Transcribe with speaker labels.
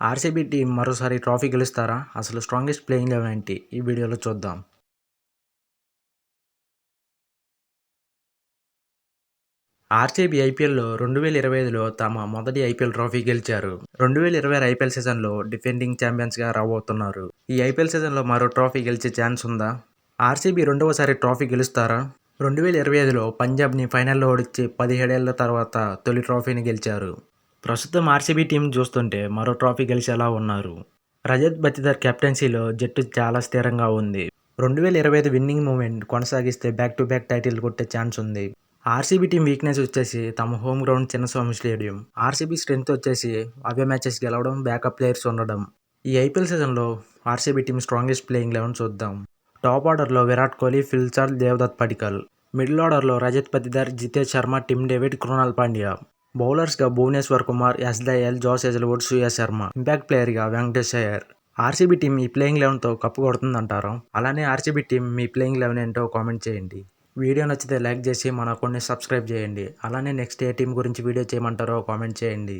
Speaker 1: RCB team మరోసారి trophy గెలుస్తారా? అసలు స్ట్రాంగెస్ట్ ప్లేయింగ్ 11 ఏంటి? ఈ వీడియోలో చూద్దాం. ఆర్సీబీ ఐపీఎల్‌లో 2025లో తమ మొదటి ఐపీఎల్ ట్రోఫీ గెలిచారు. 2026 ఐపీఎల్ సీజన్‌లో డిఫెండింగ్ ఛాంపియన్స్‌గా రాబోతున్నారు. ఈ ఐపీఎల్ సీజన్‌లో మరో ట్రోఫీ గెలిచే ఛాన్స్ ఉందా? ఆర్సీబీ రెండవసారి ట్రోఫీ గెలుస్తారా? 2025లో పంజాబ్‌ని ఫైనల్లో ఓడించి 17 ఏళ్ల తర్వాత తొలి ట్రోఫీని గెలిచారు. ప్రస్తుతం ఆర్సీబీ టీం చూస్తుంటే మరో ట్రోఫీ గెలిచేలా ఉన్నారు. రజత్ పటిదార్ కెప్టెన్సీలో జట్టు చాలా స్థిరంగా ఉంది. 2025 విన్నింగ్ మూమెంట్ కొనసాగిస్తే బ్యాక్ టు బ్యాక్ టైటిల్ కొట్టే ఛాన్స్ ఉంది. ఆర్సీబీ టీం వీక్నెస్ వచ్చేసి తమ home ground Chinnaswamy stadium. RCB strength వచ్చేసి అవే మ్యాచెస్ గెలవడం, బ్యాకప్ ప్లేయర్స్ ఉండడం. ఈ ఐపీఎల్ సీజన్లో ఆర్సీబీ టీం స్ట్రాంగెస్ట్ ప్లేయింగ్ 11 చూద్దాం. టాప్ ఆర్డర్లో విరాట్ కోహ్లీ, ఫిల్ చార్ల్, దేవదత్ పడిక్కల్. మిడిల్ ఆర్డర్లో రజత్ పటిదార్, జితేష్ శర్మ, టిమ్ డేవిడ్, కృణాల్ పాండ్యా. బౌలర్స్గా Bhuvneshwar Kumar, Yash Dayal, Josh Hazlewood, Surya Sharma. Impact ప్లేయర్గా వెంకటేష్ అయ్యర్. ఆర్సీబీ టీం ఈ ప్లేయింగ్ 11తో కప్పు కొడుతుందంటారా? అలానే ఆర్సీబీ టీం మీ ప్లేయింగ్ 11 ఏంటో కామెంట్ చేయండి. వీడియో నచ్చితే లైక్ చేసి మన అకౌంట్ని సబ్స్క్రైబ్ చేయండి. అలానే నెక్స్ట్ ఏ టీం గురించి వీడియో చేయమంటారో కామెంట్ చేయండి.